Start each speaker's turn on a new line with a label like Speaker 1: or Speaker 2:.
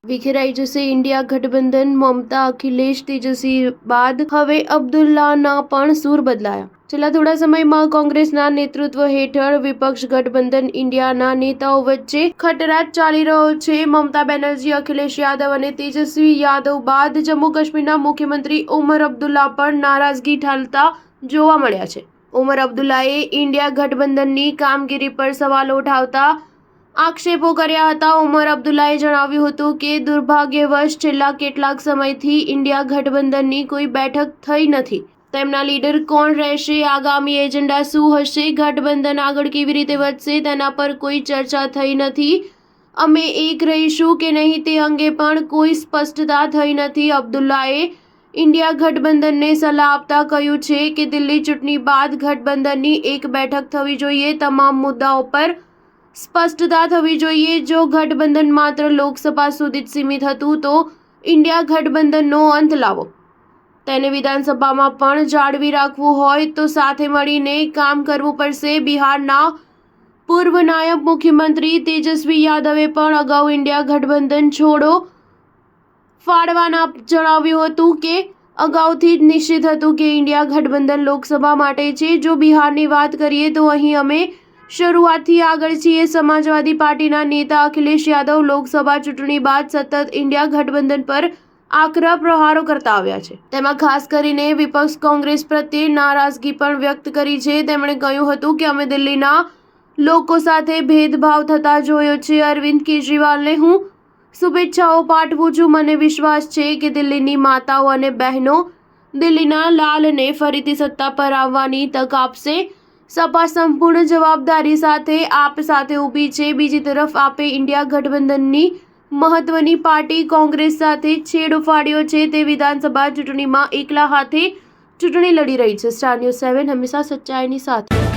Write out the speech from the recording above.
Speaker 1: વિખેરાઈ જશે ઇન્ડિયા ગઠબંધન। મમતા, અખિલેશ, તેજસ્વી બાદ હવે અબ્દુલ્લાના પણ સૂર બદલાયા। છેલ્લા થોડા સમયમાં કોંગ્રેસના નેતૃત્વ હેઠળ વિપક્ષ ગઠબંધન ઇન્ડિયાના નેતાઓ વચ્ચે ખટરાટ ચાલી રહ્યો છે। મમતા બેનર્જી, અખિલેશ યાદવ અને તેજસ્વી યાદવ બાદ જમ્મુ કાશ્મીરના મુખ્યમંત્રી ઉમર અબ્દુલ્લા પણ નારાજગી ઠાલતા જોવા મળ્યા છે। ઉમર અબ્દુલ્લાએ ઇન્ડિયા ગઠબંધનની કામગીરી પર સવાલો ઉઠાવતા આક્ષેપો કર્યા હતા। ઉમર અબ્દુલ્લાએ જણાવ્યું હતું કે દુર્ભાગ્યવશ છેલ્લા કેટલાક સમયથી ઇન્ડિયા ગઠબંધનની કોઈ બેઠક થઈ નથી। તેમના લીડર કોણ રહેશે, આગામી એજન્ડા શું હશે, ગઠબંધન આગળ કેવી રીતે વધશે તેના પર કોઈ ચર્ચા થઈ નથી। અમે એક રહીશું કે નહીં તે અંગે પણ કોઈ સ્પષ્ટતા થઈ નથી। અબ્દુલ્લાએ ઇન્ડિયા ગઠબંધનને સલાહ આપતા કહ્યું છે કે દિલ્હી ચૂંટણી બાદ ગઠબંધનની એક બેઠક થવી જોઈએ। તમામ મુદ્દાઓ પર સ્પષ્ટતા થવી જોઈએ। જો ગઠબંધન માત્ર લોકસભા સુધી જ સીમિત હતું તો ઇન્ડિયા ગઠબંધનનો અંત લાવો। તેને વિધાનસભામાં પણ જાળવી રાખવું હોય તો સાથે મળીને કામ કરવું પડશે। બિહારના પૂર્વ નાયબ મુખ્યમંત્રી તેજસ્વી યાદવે પણ અગાઉ ઇન્ડિયા ગઠબંધન છોડો ફાળવાના જણાવ્યું હતું કે અગાઉથી જ નિશ્ચિત હતું કે ઇન્ડિયા ગઠબંધન લોકસભા માટે છે। જો બિહારની વાત કરીએ તો અહીં અમે શરૂઆતથી આગળ છીએ। સમાજવાદી પાર્ટીના નેતા અખિલેશ યાદવ લોકસભા ચૂંટણી બાદ સતત ઇન્ડિયા ગઠબંધન પર આકરા પ્રહારો કરતા આવ્યા છે। તેમાં ખાસ કરીને વિપક્ષ કોંગ્રેસ પ્રત્યે નારાજગી પણ વ્યક્ત કરી છે। તેમણે કહ્યું હતું કે અમે દિલ્હીના લોકો સાથે ભેદભાવ થતા જોયો છે। અરવિંદ કેજરીવાલને હું શુભેચ્છાઓ પાઠવું છું। મને વિશ્વાસ છે કે દિલ્હીની માતાઓ અને બહેનો દિલ્હીના લાલને ફરીથી સત્તા પર આવવાની તક આપશે। સપા સંપૂર્ણ જવાબદારી સાથે આપ સાથે ઊભી છે। બીજી તરફ આપે ઇન્ડિયા ગઠબંધનની મહત્વની પાર્ટી કોંગ્રેસ સાથે છેડો ફાડ્યો છે। તે વિધાનસભા ચૂંટણીમાં એકલા હાથે ચૂંટણી લડી રહી છે। સ્ટાર ન્યૂઝ 7 હંમેશા સચ્ચાઈની સાથે।